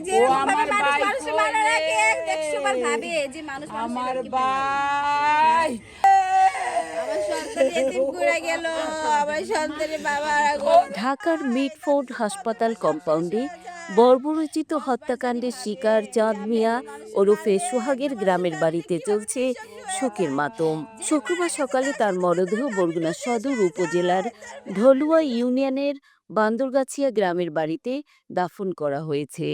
যে আমার মানুষ মারার আগে 100 বার ভাবে যে মানুষ আমার ভাই আমার সন্তান এতিম করে গেল, আমার সন্তানের বাবা ঢাকার মিটফোর্ড হাসপাতাল কম্পাউন্ডে বর্বরচিত হত্যাকাণ্ডের শিকার চাঁদ মিয়া ওরফে সোহাগের গ্রামের বাড়িতে চলছে শোকের মাতম। শুক্রবার সকালে তার মরদেহ বরগুনা সদর উপজেলার ঢলুয়া ইউনিয়নের বান্দরগাছিয়া গ্রামের বাড়িতে দাফন করা হয়েছে।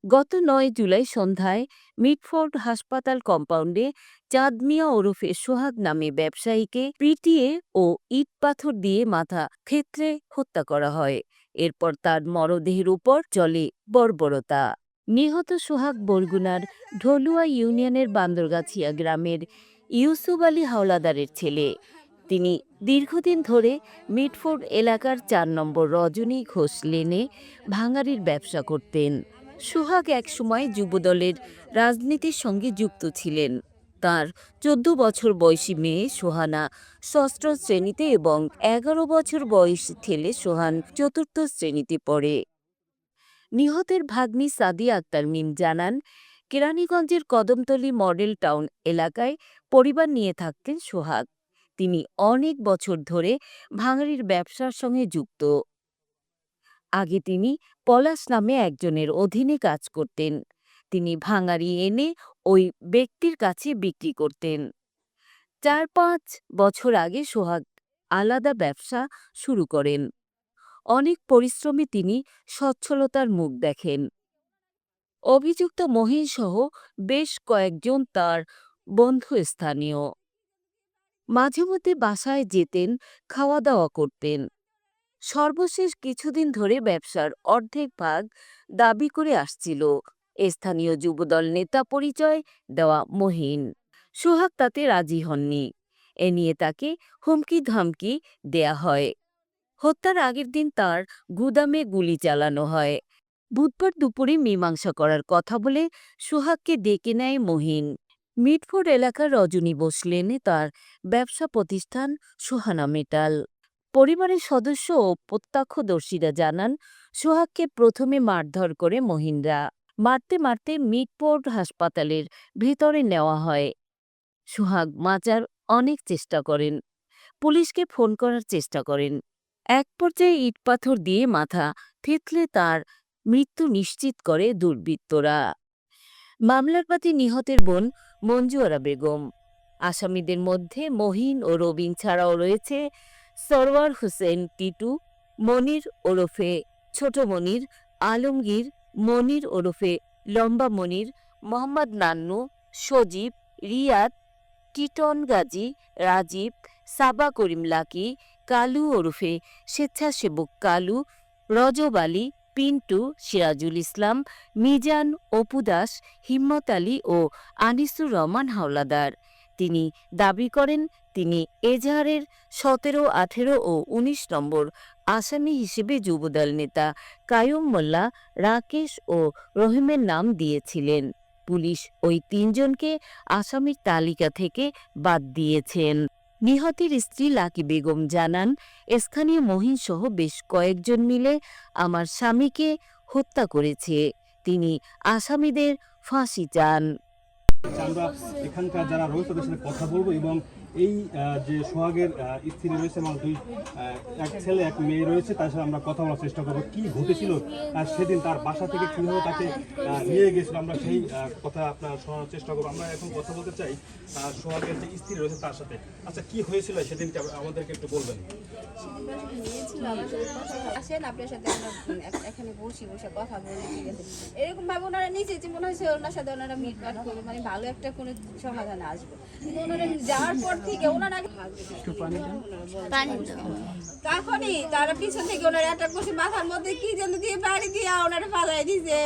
গত ৯ জুলাই সন্ধ্যায় মিটফোর্ড হাসপাতাল কম্পাউন্ডে চাঁদ মিয়া ওরফে সোহাগ নামে ব্যবসায়ীকে পিটিয়ে ও ইট পাথর দিয়ে মাথা থেঁতলে হত্যা করা হয়। এরপর তার মরদেহের উপর চলে বর্বরতা। নিহত সোহাগ বরগুনার ঢলুয়া ইউনিয়নের বান্দরগাছিয়া গ্রামের ইউসুফ আলী হাওলাদারের ছেলে। তিনি দীর্ঘদিন ধরে মিটফোর্ড এলাকার ৪ নম্বর রজনী ঘোষ লেনে ভাঙাড়ির ব্যবসা করতেন। সোহাগ একসময় যুবদলের রাজনীতির সঙ্গে যুক্ত ছিলেন। তার ১৪ বছর বয়সী মেয়ে সোহানা ষষ্ঠ শ্রেণীতে এবং ১১ বছর বয়সী ছেলে সোহান ৪র্থ শ্রেণীতে পড়ে। নিহতের ভাগ্নি সাদিয়া আক্তার মিম জানান, কেরানীগঞ্জের কদমতলী মডেল টাউন এলাকায় পরিবার নিয়ে থাকতেন সোহাগ। তিনি অনেক বছর ধরে ভাঙাড়ির ব্যবসার সঙ্গে যুক্ত। আগে তিনি পলাশ নামে একজনের অধীনে কাজ করতেন। তিনি ভাঙাড়ি এনে ওই ব্যক্তির কাছে বিক্রি করতেন। ৪-৫ বছর আগে সোহাগ আলাদা ব্যবসা শুরু করেন। অনেক পরিশ্রমে তিনি সচ্ছলতার মুখ দেখেন। অভিযুক্ত মহিনসহ বেশ কয়েকজন তার বন্ধু স্থানীয়। মাঝে মধ্যে বাসায় যেতেন, খাওয়া দাওয়া করতেন। সর্বশেষ কিছুদিন ধরে ব্যবসার অর্ধেক ভাগ দাবি করে আসছিল স্থানীয় যুবদল নেতা পরিচয় দেওয়া মহিন। সোহাগ তাতে রাজি হননি। এ নিয়ে তাকে হুমকি ধামকি দেয়া হয়। হত্যার আগের দিন তার গুদামে গুলি চালানো হয়। বুধবার দুপুরে মীমাংসা করার কথা বলে সোহাগকে ডেকে নেয় মহিন। মিটফোর্ড এলাকার রজনী বোস লেনে তার ব্যবসা প্রতিষ্ঠান সোহানা মেটাল। পরিবারের সদস্য ও প্রত্যক্ষদর্শীরা জানান, সোহাগকে প্রথমে মারধর করে মহিনরা। মারতে মারতে মিটফোর্ড হাসপাতালের ভেতরে নেওয়া হয়। সোহাগ বাঁচার অনেক চেষ্টা করেন। পুলিশকে ফোন করার চেষ্টা করেন। এক পর্যায়ে ইটপাথর দিয়ে মাথা থেঁতলে তার মৃত্যু নিশ্চিত করে দুর্বৃত্তরা। মামলার বাদী নিহতের বোন মঞ্জু আরা বেগম। আসামিদের মধ্যে মহিন ও রবিন ছাড়াও রয়েছে সরওয়ার হোসেন টিটু, মনির ওরফে ছোট মনির, আলমগীর, মনির ওরফে লম্বা মনির, মোহাম্মদ নান্নু, সজীব, রিয়াদ, টিটন গাজী, রাজীব, সাবা করিম লাকি, কালু ওরফে স্বেচ্ছাসেবক কালু, রজব আলী, পিন্টু, সিরাজুল ইসলাম, মিজান, অপু দাস, হিম্মত আলী ও আনিসুর রহমান হাওলাদার। তিনি দাবি করেন, তিনি এজাহারের ১৭, ১৮ ও ১৯ নম্বর আসামি হিসেবে যুবদল নেতা কায়ুম মোল্লা, রাকেশ ও রহিমের নাম দিয়েছিলেন। পুলিশ ওই ৩ জনকে আসামির তালিকা থেকে বাদ দিয়েছেন। নিহতের স্ত্রী লাকি বেগম জানান, স্থানীয় মহিনসহ বেশ কয়েকজন মিলে আমার স্বামীকে হত্যা করেছে। তিনি আসামিদের ফাঁসি চান। আমরা এখানকার যারা রয়েছে তাদের সাথে কথা বলবো এবং এই যে সোহাগের স্ত্রী রয়েছে এবং এক ছেলে এক মেয়ে রয়েছে তার সাথে আমরা কথা বলার চেষ্টা করবো। কি ঘটেছিল সেদিন, তার বাসা থেকে কীভাবে তাকে নিয়ে গেছিল, আমরা সেই কথা আপনার শোনানোর চেষ্টা করবো। আমরা এখন কথা বলতে চাই সোহাগের যে স্ত্রী রয়েছে তার সাথে। আচ্ছা, কি হয়েছিল সেদিনকে আমাদেরকে একটু বলবেন? আসেন আপনার সাথে আমরা এখানে বসে কথা বলি, ঠিক আছে? এরকম ভাবে ওনারা নিচে যে মনে হয়েছে ওনার সাথে ওনারা মিটমাট করবো, মানে ভালো একটা কোনো সমাধানে আসবো। কিন্তু ওনারা যাওয়ার পর থেকে ওনারা তখনই তারা পিছন থেকে ওনারা অ্যাটাক করছে, মাথার মধ্যে কি যেন দিয়ে বাড়ি দিয়ে ওনারা ফালাই দিছে।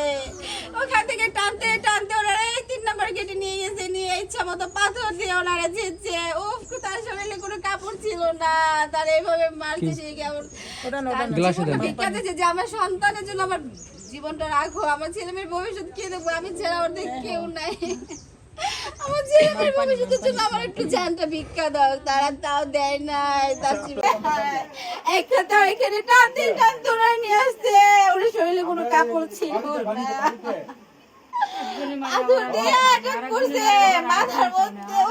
ওখান থেকে টানতে টানতে ওনারা এই ৩ নম্বর গেটে নিয়ে গেছে, নিয়ে ইচ্ছা মতো পাথর দিয়ে ওনারা যেচ্ছে। ও তার শরীরে কোনো কাপড় ছিল না, তার এইভাবে মারছে। সে কেমন যে আমার সন্তানের জন্য আমার জীবনটা রাখো, আমার ছেলে মেয়ের ভবিষ্যৎ কে দেখবো, আমি ছাড়া ওর কেউ নাই। আমার ছেলেমেয়ের ভবিষ্যতের জন্য আমার একটু জানটা ভিক্ষা দাও, তারা তাও দেয় নাই। একটা তাও এখানে টানতে টানতে ওরা নিয়ে আসছে, ওর শরীরে কোনো কাপড় ছিল না, আদর দিয়ে আটক করছে মাথার মধ্যে।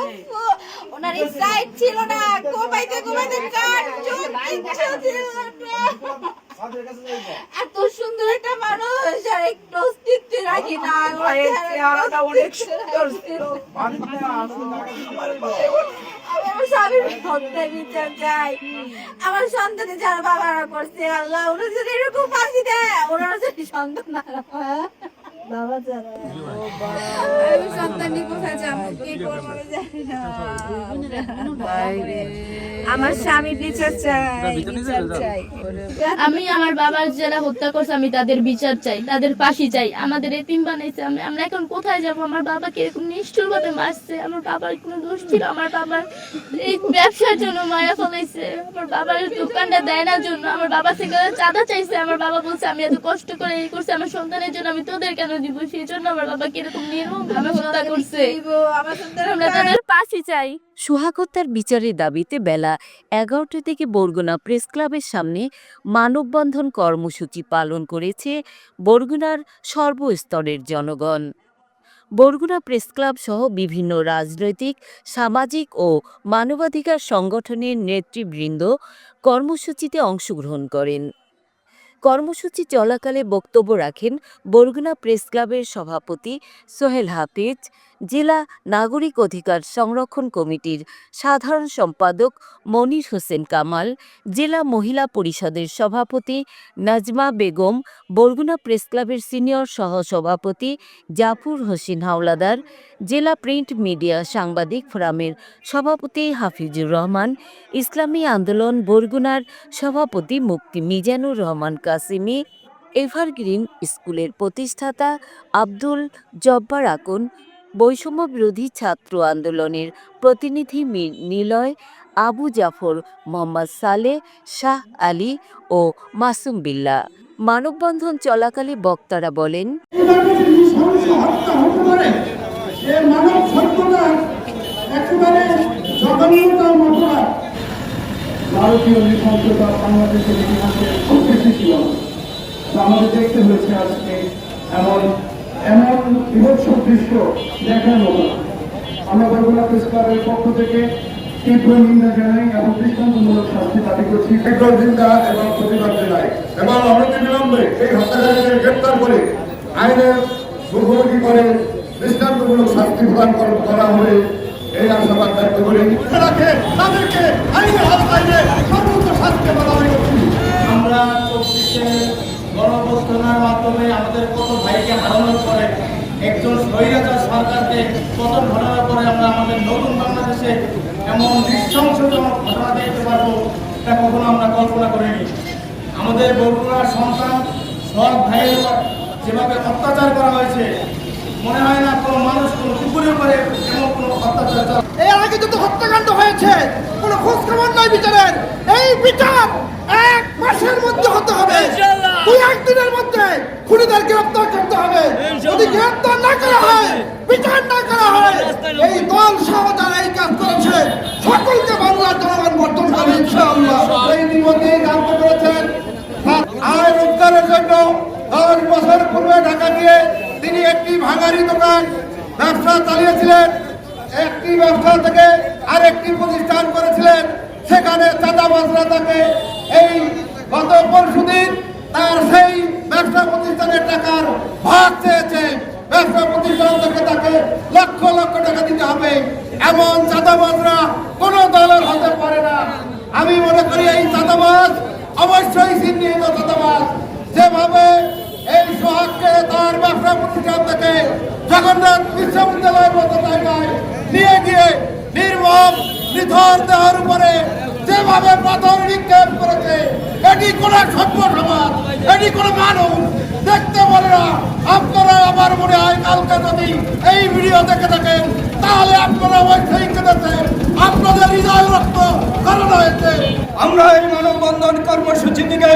ওনার সাইড ছিল না, কোপাইতে কোপাইতে কাট চোখ কিচ্ছু ছিল না। এত সুন্দর একটা মানুষ আর একটু অস্তিত্ব রাখি না, অনেক সুন্দর ছিল। আমার স্বামীর হত্যা বিচার চাই, আমার সন্তানে যারা বাবারা করছে আল্লাহ ওরা যদি এরকম ফাঁসি দেয়, ওনারা যদি সন্তান না বাবা যারা আমি সন্তানই কোথায় যাবো, কি করবো জানি না। আমার স্বামী বিচার চাই, বিচার চাই। আমি আমার বাবার যারা হত্যা করছে আমি তাদের বিচার চাই, তাদের ফাঁসি চাই। আমাদের এতিম বানাইছে, আমরা এখন কোথায় যাব? আমার বাবাকে এরকম নিষ্ঠুর ভাবে মারছে, আমার বাবার কোনো দোষ ছিল? আমার বাবার এই ব্যবসার জন্য মায়া ফলাইছে, আমার বাবার দোকানটা দেয় না জন্য আমার বাবা থেকে চাঁদা চাইছে। আমার বাবা বলছে আমি এত কষ্ট করে এই করছি আমার সন্তানের জন্য, আমি তোদের কেন দিব? সেই জন্য আমার বাবাকে এরকম নির্মম ভাবে হত্যা করছে। আমরা তাদের ফাঁসি চাই। সোহাগ হত্যার বিচারের দাবিতে বেলা 11টা থেকে বরগুনা প্রেস ক্লাবের সামনে মানববন্ধন কর্মসূচি পালন করেছে বরগুনার সর্বস্তরের জনগণ। বরগুনা প্রেস ক্লাব সহ বিভিন্ন রাজনৈতিক, সামাজিক ও মানবাধিকার সংগঠনের নেতৃবৃন্দ কর্মসূচিতে অংশগ্রহণ করেন। কর্মসূচি চলাকালে বক্তব্য রাখেন বরগুনা প্রেস ক্লাবের সভাপতি সোহেল হাফিজ, জেলা নাগরিক অধিকার সংরক্ষণ কমিটির সাধারণ সম্পাদক মনির হোসেন কামাল, জেলা মহিলা পরিষদের সভাপতি নাজমা বেগম, বরগুনা প্রেস ক্লাবের সিনিয়র সহসভাপতি জাফর হোসেন হাওলাদার, জেলা প্রিন্ট মিডিয়া সাংবাদিক ফোরামের সভাপতি হাফিজুর রহমান, ইসলামী আন্দোলন বরগুনার সভাপতি মুফতি মিজানুর রহমান কাসিমি, এভারগ্রিন স্কুলের প্রতিষ্ঠাতা আব্দুল জব্বার আকন, বৈষম্য বিরোধী ছাত্র আন্দোলনের প্রতিনিধি নিলয়, আবু জাফর, মোহাম্মদ সালেহ, শাহ আলী ও মাসুম বিল্লাহ। মানববন্ধন চলাকালে বক্তারা বলেন, ভারতীয় নৃশংসতা বাংলাদেশের ইতিহাসে খুব বেশি ছিল। আমাদের দেখতে হয়েছে আজকে এমন এমন বিভৎস দৃশ্য দেখার মতো। আমরা বরগুনা প্রেস ক্লাবের পক্ষ থেকে তীব্র নিন্দা জানাই এবং দৃষ্টান্তমূলক শাস্তি দাবি করছি। তীব্র নিন্দা এবং প্রতিবাদ জানাই এবং অনতিবিলম্বে এই হত্যাকারীদের গ্রেপ্তার করে আইনের মুখোমুখি করে দৃষ্টান্তমূলক শাস্তি প্রদান করা হবে এই আশাবাদ ব্যক্ত করি। তাদেরকে আইনের আওতায় সর্বোচ্চ শাস্তি প্রদান করছি। আমরা 24 গণঅভ্যুত্থানের মাধ্যমে আমাদের কত ভাইকে হারানোর পরে, একজন স্বৈরাচার সরকারকে পতন ঘটানোর পরে আমরা আমাদের নতুন বাংলাদেশে এমন নৃশংসজনক ঘটনা দেখতে পারবো, এটা কখনো আমরা কল্পনা করিনি। আমাদের বরগুনার সন্তান সৎ ভাইয়ের উপর যেভাবে অত্যাচার করা হয়েছে, মনে হয় না কোনো মানুষ কোনো কুকুরের উপরে এমন কোনো অত্যাচার। এর আগে যত হত্যাকাণ্ড হয়েছে কোনো খোঁজ খবর নাই বিচারের। এই বিচার 1 মাসের মধ্যে হতে হবে, 2-1 দিনের মধ্যে খুনিদের গ্রেফতার করতে হবে। যদি গ্রেফতার না করা হয়, বিচার না করা হয়, এই দল সহ যারা এই কাজ করেছে সকলকে বাংলার জনগণ বর্জন করবে ইনশাআল্লাহ। এই নিমন্ত্রণে জানতে পেরেছেন আয় রোজগারের জন্য 10 বছর পূর্বে ঢাকা দিয়ে তিনি একটি ভাঙারি দোকান ব্যবসা চালিয়েছিলেন। একটি ব্যবসা থেকে আরেকটি প্রতিষ্ঠান করেছিলেন, সেখানে চাঁদাবাজরা তাকে এই গত পরশুদিন তার সেই ব্যবসা প্রতিষ্ঠানের টাকার ভাগ চেয়েছে। ব্যবসা প্রতিষ্ঠান থেকে তাকে লক্ষ লক্ষ টাকা দিতে হবে। এমন চাঁদাবাজরা কোনো দলের হতে পারে না। আমি মনে করি এই চাঁদাবাজ অবশ্যই চিহ্নিত চাঁদাবাজ। যেভাবে এই সোহাগকে তার ব্যবসা প্রতিষ্ঠান থেকে জগন্নাথ বিশ্ববিদ্যালয়ের মতো জায়গায় নিয়ে গিয়ে নির্মম নিথর দেহের উপরে যেভাবে পাথর নিক্ষেপ করেছে, এটি কোন সভ্য সমাজ, এটি কোন মানুষ দেখতে পারে না। আপনারা আমার মনে হয় কালকে যদি এই ভিডিও দেখে থাকেন তাহলে আপনারা অবশ্যই কেঁদেছেন, আপনাদের হৃদয় রক্ত কারণ হয়েছে। আমরা এই মানববন্ধন কর্মসূচি থেকে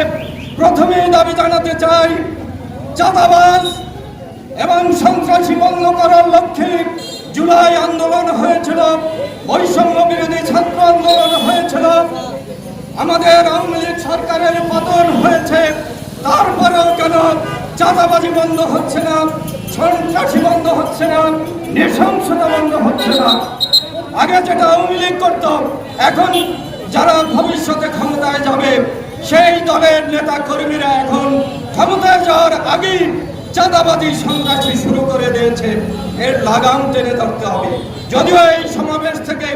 প্রথমেই দাবি জানাতে চাই, চাঁদাবাজ এবং সন্ত্রাসী বন্ধ করার লক্ষ্যে জুলাই আন্দোলন হয়েছিল, বৈষম্য বিরোধী ছাত্র আন্দোলন হয়েছিল, আমাদের আওয়ামী লীগ সরকারের পতন হয়েছে, তারপরেও কেন চাঁদাবাজি বন্ধ হচ্ছে না, সন্ত্রাসী বন্ধ হচ্ছে না, নৃশংসতা বন্ধ হচ্ছে না? আগে যেটা আওয়ামী লীগ করত, এখন যারা ভবিষ্যতে ক্ষমতায় যাবে সেই দলের নেতা কর্মীরা এখন ক্ষমতায় যাওয়ার আগেই চাঁদাবাজি সন্ত্রাসী শুরু করে দিয়েছে। এর লাগাম টেনে ধরতে হবে। যদিও এই সমাবেশ থেকে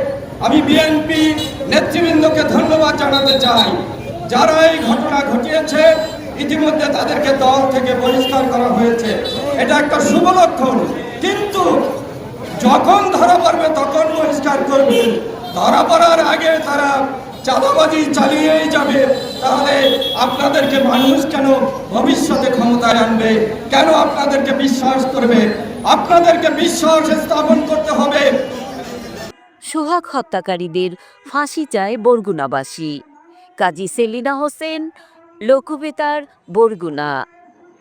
আমি বিএনপি নেতৃবৃন্দকে ধন্যবাদ জানাতে চাই, যারা এই ঘটনা ঘটিয়েছে ইতিমধ্যে তাদেরকে দল থেকে বহিষ্কার করা হয়েছে, এটা একটা শুভ লক্ষণ। কিন্তু যখন ধরা পড়বে তখন বহিষ্কার করবে, ধরা পড়ার আগে তারা চাঁদাবাজি চালিয়েই যাবে, তাহলে আপনাদেরকে মানুষ কেন ভবিষ্যতে ক্ষমতায় আনবে? কেন আপনাদেরকে বিশ্বাস করবে? আপনাদেরকে বিশ্বাস স্থাপন করতে হবে। সোহাগ হত্যাকারীদের ফাঁসি চায় বরগুনাবাসী। কাজী সেলিনা হোসেন, লোকবেতার, বরগুনা।